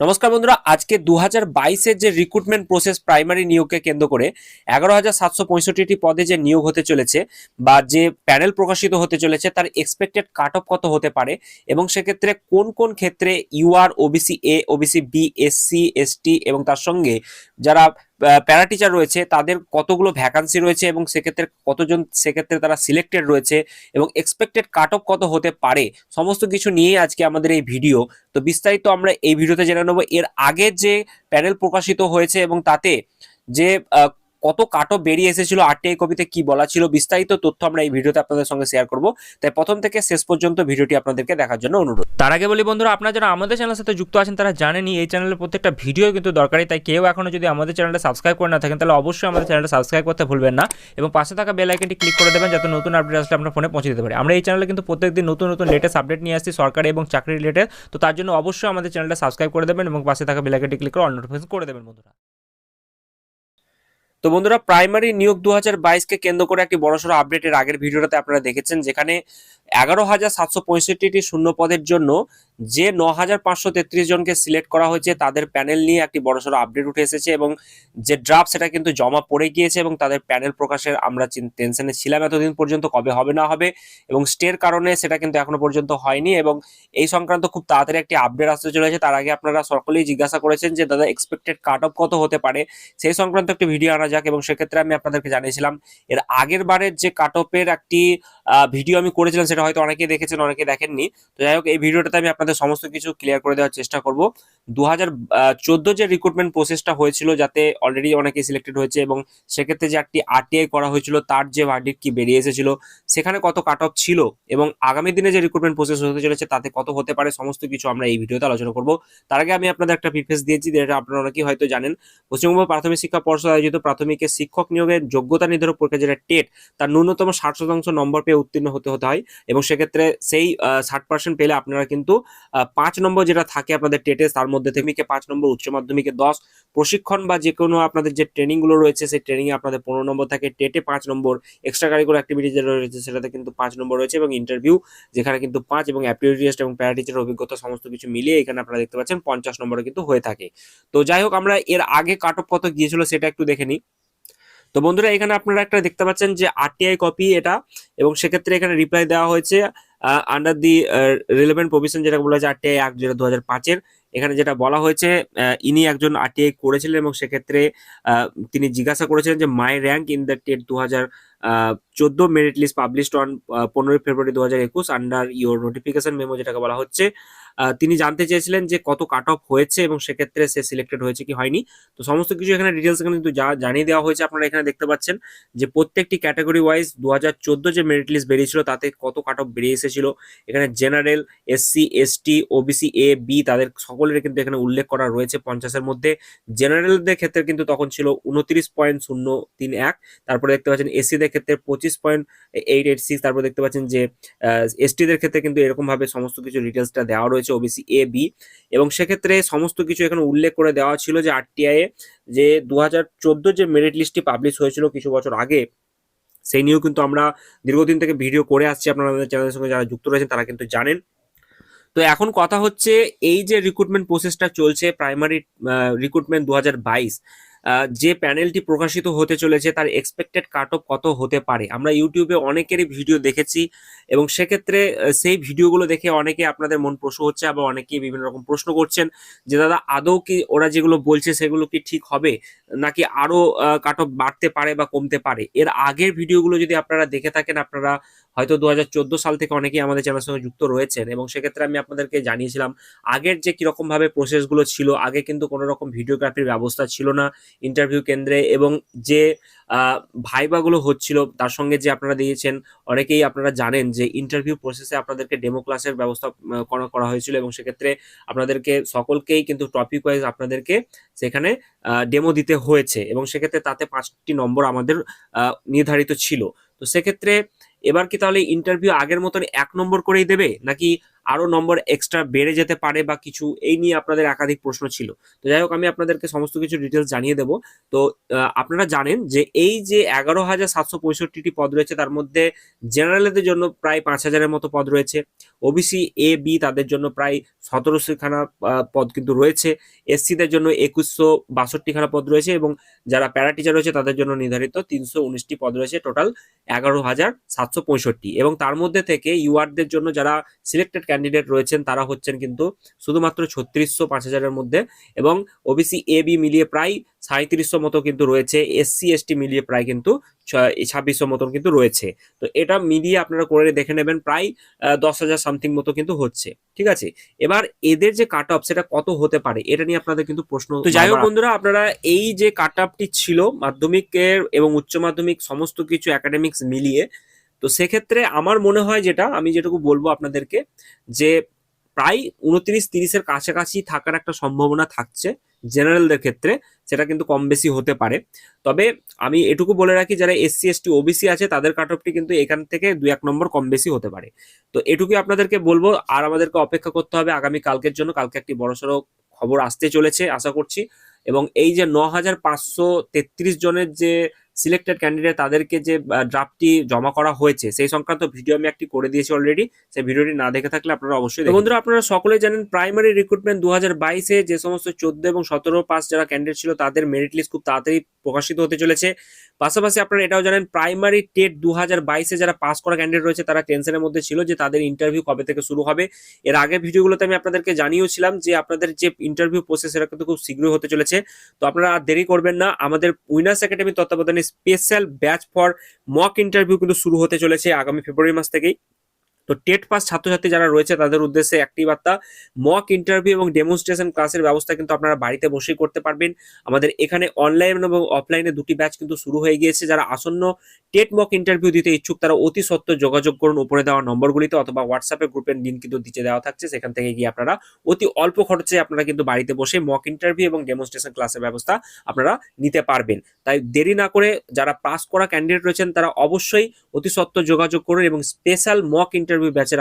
নমস্কার বন্ধুরা, আজকে 2022-এর যে রিক্রুটমেন্ট প্রসেস প্রাইমারি নিয়োগকে কেন্দ্র করে 11,765টি পদে যে নিয়োগ হতে চলেছে বা যে প্যানেল প্রকাশিত হতে চলেছে তার এক্সপেক্টেড কাট অফ কত হতে পারে এবং সেক্ষেত্রে কোন কোন ক্ষেত্রে UR, OBC A, OBC B, SC, ST এবং তার সঙ্গে যারা প্যারা টিচার রয়েছে তাদের কতগুলো ভ্যাকান্সি রয়েছে এবং সেক্ষেত্রে কতজন সেক্ষেত্রে তারা সিলেক্টেড রয়েছে এবং এক্সপেক্টেড কাট অফ কত হতে পারে, সমস্ত কিছু নিয়ে আজকে আমাদের এই ভিডিও। তো বিস্তারিত আমরা এই ভিডিওতে জেনে নেব এর আগে যে প্যানেল প্রকাশিত হয়েছে এবং তাতে যে কত কাট অফ বেরিয়ে এসেছিল, আরটিআই কপিতে কি বলা ছিল, বিস্তারিত তথ্য আমরা এই ভিডিওতে আপনাদের সঙ্গে শেয়ার করব। তাই প্রথম থেকে শেষ পর্যন্ত ভিডিওটি আপনাদেরকে দেখার জন্য অনুরোধ। তার আগে বলি বন্ধুরা, আপনারা যারা আমাদের চ্যানেলের সাথে যুক্ত আছেন তারা জানেনই এই চ্যানেলের প্রত্যেকটা ভিডিও কিন্তু দরকারি। তাই কেউ এখনো যদি আমাদের চ্যানেলটা সাবস্ক্রাইব করে না থাকেন তাহলে অবশ্যই আমাদের চ্যানেলটা সাবস্ক্রাইব করতে ভুলবেন না এবং পাশে থাকা বেল আইকনটি ক্লিক করে দেবেন যাতে নতুন আপডেট আসলে আপনার ফোনে পৌঁছে দিতে পারে। আমরা এই চ্যানেলে কিন্তু প্রত্যেকদিন নতুন নতুন লেটেস্ট আপডেট নিয়ে আসছি সরকারি এবং চাকরি রিলেটেড। তো তার জন্য অবশ্যই আমাদের চ্যানেলটা সাবস্ক্রাইব করে দেবেন এবং পাশে থাকা বেল আইকনটি ক্লিক করে অল নোটিফিকেশন করে দেবেন বন্ধুরা। তো বন্ধুরা, প্রাইমারি নিয়োগ 2022-কে কেন্দ্র করে একটি বড়সড় আপডেটের আগের ভিডিওটাতে আপনারা দেখেছেন, যেখানে 11,765টি শূন্য পদের জন্য যে 9,533 জনকে সিলেক্ট করা হয়েছে তাদের প্যানেল নিয়ে একটি বড়সড় আপডেট উঠে এসেছে এবং যে ড্রাফট সেটা কিন্তু জমা পড়ে গিয়েছে এবং তাদের প্যানেল প্রকাশের আমরা টেনশনে ছিলাম এতদিন পর্যন্ত কবে হবে না হবে, এবং স্টের কারণে সেটা কিন্তু এখনো পর্যন্ত হয়নি এবং এই সংক্রান্ত খুব তাড়াতাড়ি একটি আপডেট আসতে চলেছে। তার আগে আপনারা সকলেই জিজ্ঞাসা করেছেন যে দাদা এক্সপেক্টেড কাট অফ কত হতে পারে, সেই সংক্রান্ত একটি ভিডিও আনা যাক। এবং সেক্ষেত্রে আমি আপনাদেরকে জানিয়েছিলাম এর আগের বারের যে কাট অফের একটি ভিডিও আমি করেছিলাম, সেটা হয়তো অনেকেই দেখেছেন অনেকে দেখেননি। তো যাই হোক, এই ভিডিওটাতে আমি আপনাদের সমস্ত কিছু ক্লিয়ার করে দেওয়ার চেষ্টা করব। 2014 যে রিক্রুটমেন্ট প্রসেসটা হয়েছিল, যাতে অলরেডি অনেকেই সিলেক্টেড হয়েছে এবং সেক্ষেত্রে যে একটি আরটিআই করা হয়েছিল তার যে ভার্ডিক্ট কি বেরিয়ে এসেছিল, সেখানে কত কাট অফ ছিল এবং আগামী দিনে যে রিক্রুটমেন্ট প্রসেস হতে চলেছে তাতে কত হতে পারে, সমস্ত কিছু আমরা এই ভিডিওতে আলোচনা করব। তার আগে আমি আপনাদের একটা প্রিফেস দিয়েছি, যেটা আপনারা অনেকেই হয়তো জানেন। পশ্চিমবঙ্গ প্রাথমিক শিক্ষা পর্ষদ আয়োজিত প্রাথমিকের শিক্ষক নিয়োগের যোগ্যতা নির্ধারক পরীক্ষা, যেটা টেট, তার ন্যূনতম 60% নম্বর পেয়ে উত্তীর্ণ হতে হয় এবং সেক্ষেত্রে সেই 60% পেলে আপনারা কিন্তু 5 নম্বর যেটা থাকে আপনাদের টেটে, তার মধ্যে থেকে 5 নম্বর, উচ্চ মাধ্যমিকে 10, প্রশিক্ষণ বা যে কোনো আপনাদের যে ট্রেনিং গুলো রয়েছে সেই ট্রেনিং এ আপনাদের 15 নম্বর থাকে, টেটে 5 নম্বর, এক্সট্রা কারিকুলার অ্যাক্টিভিটি যেটা রয়েছে সেটাতে কিন্তু 5 নম্বর রয়েছে এবং ইন্টারভিউ যেখানে কিন্তু 5 এবং অ্যাপটিটিউড টেস্ট এবং প্যারা টিচারের অভিজ্ঞতা সমস্ত কিছু মিলিয়ে এখানে আপনারা দেখতে পাচ্ছেন 50 নম্বরে কিন্তু হয়ে থাকে। তো যাই হোক, আমরা এর আগে কাট অফ কত গিয়েছিল সেটা একটু দেখে নিই। তো বন্ধুরা, এখানে আপনারা একটা দেখতে পাচ্ছেন যে আরটিআই কপি এটা, এবং সেক্ষেত্রে এখানে রিপ্লাই দেওয়া হয়েছে আন্ডার দি রিলেভেন্ট প্রভিশন, যেটা বলা হয়েছে আরটিআই অ্যাক্ট যেটা 2005-এর। এখানে যেটা বলা হয়েছে, ইনি একজন আরটিআই করেছিলেন এবং সেক্ষেত্রে তিনি জিজ্ঞাসা করেছিলেন যে my rank in the TET 2014 merit list published on 15 February 2021 under your notification memo, যেটাকে বলা হচ্ছে। তিনি জানতে চেয়েছিলেন যে কত কাট অফ হয়েছে এবং সেক্ষেত্রে সে সিলেক্টেড হয়েছে কি হয়নি। তো সমস্ত কিছু এখানে ডিটেলস এখানে কিন্তু জানিয়ে দেওয়া হয়েছে। আপনারা এখানে দেখতে পাচ্ছেন যে প্রত্যেকটি ক্যাটাগরি ওয়াইজ 2014 যে মেরিট লিস্ট বেরিয়েছিল তাতে কত কাট অফ বেরিয়ে এসেছিল। এখানে general, SC, ST, OBC A, B তাদের সকলের কিন্তু এখানে উল্লেখ করা রয়েছে 50-এর মধ্যে। জেনারেলদের ক্ষেত্রে কিন্তু তখন ছিল 29.031। তারপরে দেখতে পাচ্ছেন এসসিদের ক্ষেত্রে 25.886। তারপর দেখতে পাচ্ছেন যে এসটিদের ক্ষেত্রে কিন্তু এরকম ভাবে সমস্ত কিছু ডিটেলসটা দেওয়া রয়েছে, ওবিসি এ, বি। এবং সেক্ষেত্রে সমস্ত কিছু এখানে উল্লেখ করে দেওয়া ছিল যে আরটিআই এ যে 2014 যে মেরিট লিস্টটি পাবলিশ হয়েছিল কিছু বছর আগে, সেই নিয়েও কিন্তু আমরা দীর্ঘদিন থেকে ভিডিও করে আসছি। আপনারা আমাদের চ্যানেলের সঙ্গে যারা যুক্ত রয়েছেন তারা কিন্তু জানেন। তো এখন কথা হচ্ছে, এই যে রিক্রুটমেন্ট প্রসেসটা চলছে প্রাইমারি রিক্রুটমেন্ট 2022, যে প্যানেলটি প্রকাশিত হতে চলেছে তার এক্সপেক্টেড কাট অফ কত হতে পারে, আমরা ইউটিউবে অনেকেরই ভিডিও দেখেছি এবং সেক্ষেত্রে সেই ভিডিওগুলো দেখে অনেকে আপনাদের মন প্রশ্ন হচ্ছে, আবার অনেকেই বিভিন্ন রকম প্রশ্ন করছেন যে দাদা আদৌ কি ওরা যেগুলো বলছে সেগুলো কি ঠিক হবে, নাকি আরো কাট অফ বাড়তে পারে বা কমতে পারে। এর আগের ভিডিওগুলো যদি আপনারা দেখে থাকেন, আপনারা হয়তো 2014 সাল থেকে অনেকেই আমাদের চ্যানেলের সঙ্গে যুক্ত রয়েছেন এবং সেক্ষেত্রে আমি আপনাদেরকে জানিয়েছিলাম আগের যে কিরকম ভাবে প্রসেসগুলো ছিল। আগে কিন্তু কোনো রকম ভিডিওগ্রাফির ব্যবস্থা ছিল না ইন্টারভিউ কেন্দ্রে, এবং যে ভাইবাগুলো হচ্ছিল তার সঙ্গে যে আপনারা দিয়েছেন, অনেকেই আপনারা জানেন যে ইন্টারভিউ প্রসেসে আপনাদেরকে ডেমো ক্লাসের ব্যবস্থা করা হয়েছিল এবং সেক্ষেত্রে আপনাদেরকে সকলকেই কিন্তু টপিক ওয়াইজ আপনাদেরকে সেখানে ডেমো দিতে হয়েছে এবং সেক্ষেত্রে তাতে 5টি নম্বর আমাদের নির্ধারিত ছিল। তো সেক্ষেত্রে এবার কি তাহলে ইন্টারভিউ আগের মতন 1 নম্বর করেই দেবে, নাকি আরো নম্বর এক্সট্রা বেড়ে যেতে পারে বা কিছু, এই নিয়ে আপনাদের একাধিক প্রশ্ন ছিল। তো যাই হোক, আমি আপনাদেরকে সমস্ত কিছু ডিটেলস জানিয়ে দেবো। তো আপনারা জানেন যে এই যে 11,765টি পদ রয়েছে, তার মধ্যে জেনারেলদের জন্য প্রায় 5,000-এর মতো পদ রয়েছে। ওবিসি এ বি তাদের জন্য প্রায় 1700খানা পদ কিন্তু রয়েছে। এসসিদের জন্য 2162খানা পদ রয়েছে, এবং যারা প্যারা টিচার রয়েছে তাদের জন্য নির্ধারিত 319টি পদ রয়েছে। টোটাল 11,765, এবং তার মধ্যে থেকে ইউআরদের জন্য যারা সিলেক্টেড ক্যান্ডিডেট রয়েছেন তারা হচ্ছেন কিন্তু শুধুমাত্র 3600 5,000-এর মধ্যে, এবং ওবিসি এ বি মিলিয়ে প্রায় 3700 মতো কিন্তু রয়েছে। এসসি এসটি মিলিয়ে প্রায় কিন্তু 2600 মতন কিন্তু রয়েছে। তো এটা মিলিয়ে আপনারা করে দেখে নেবেন, প্রায় 10,000 সামথিং মতো কিন্তু হচ্ছে। ঠিক আছে, এবার এদের যে কাট অফ সেটা কত হতে পারে এটা নিয়ে আপনাদের কিন্তু প্রশ্ন। তো যাই হোক বন্ধুরা, আপনারা এই যে কাট অফটি ছিল মাধ্যমিকের এবং উচ্চ মাধ্যমিক সমস্ত কিছু একাডেমিক্স মিলিয়ে, তো সেক্ষেত্রে আমার মনে হয়, যেটা আমি যেটুকু বলবো আপনাদেরকে, যে প্রায় 29-30-এর কাছাকাছি থাকার একটা সম্ভাবনা থাকছে জেনারেলদের ক্ষেত্রে। সেটা কিন্তু কম বেশি হতে পারে। তবে আমি এটুকু বলে রাখি, যারা এসসি এসটি ওবিসি আছে তাদের কাট অফটি কিন্তু এখান থেকে 2-1 নম্বর কম বেশি হতে পারে। তো এটুকুই আপনাদেরকে বলবো, আর আমাদেরকে অপেক্ষা করতে হবে আগামী কালকের জন্য। কালকে একটি বড়সড় খবর আসতে চলেছে আশা করছি, এবং এই যে 9,533 জনের যে সিলেক্টেড ক্যান্ডিডেট তাদেরকে যে ড্রাফটটি জমা করা হয়েছে সেই সংক্রান্ত ভিডিও আমি একটি করে দিয়েছি অলরেডি। সেই ভিডিওটি না দেখে থাকলে আপনারা অবশ্যই দেখুন। বন্ধুরা, আপনারা সকলে জানেন প্রাইমারি রিক্রুটমেন্ট 2022-এ যে সমস্ত 14 এবং 17 পাস যারা ক্যান্ডিডেট ছিল তাদের মেরিট লিস্ট খুব তাড়াতাড়ি প্রকাশিত হতে চলেছে। পাশাপাশি আপনারা এটাও জানেন প্রাইমারি টেট 2022-এ যারা পাস করা ক্যান্ডিডেট রয়েছে তারা টেনশনের মধ্যে ছিল যে তাদের ইন্টারভিউ কবে থেকে শুরু হবে। এর আগের ভিডিওগুলোতে আমি আপনাদেরকে জানিয়েছিলাম যে আপনাদের যে ইন্টারভিউ প্রসেস সেটা কিন্তু খুব শীঘ্রই হতে চলেছে। তো আপনারা আর দেরি করবেন না, আমাদের উইনার্স একাডেমি তত্ত্বাবধানে special batch for mock interview কিন্তু শুরু হতে চলেছে আগামী ফেব্রুয়ারি মাস থেকেই। তো টেট পাস ছাত্রছাত্রী যারা রয়েছে তাদের উদ্দেশ্যে একটি বার্তা, মক ইন্টারভিউ এবং ডেমনস্ট্রেশন ক্লাসের ব্যবস্থা কিন্তু আপনারা বাড়িতে বসেই করতে পারবেন। আমাদের এখানে অনলাইন এবং অফলাইনে দুটি ব্যাচ কিন্তু শুরু হয়ে গিয়েছে। যারা আসন্ন টেট মক ইন্টারভিউ দিতে ইচ্ছুক তারা অতি সত্ত্বর যোগাযোগ করুন উপরে দেওয়া নম্বরগুলিতে, অথবা হোয়াটসঅ্যাপে গ্রুপের লিঙ্ক কিন্তু নিচে দেওয়া থাকছে, সেখান থেকে গিয়ে আপনারা অতি অল্প খরচে আপনারা কিন্তু বাড়িতে বসে মক ইন্টারভিউ এবং ডেমনস্ট্রেশন ক্লাসের ব্যবস্থা আপনারা নিতে পারবেন। তাই দেরি না করে যারা পাস করা ক্যান্ডিডেট রয়েছেন তারা অবশ্যই অতি সত্ত্বর যোগাযোগ করুন এবং স্পেশাল মক ইন্টারভিউ ব্যাচের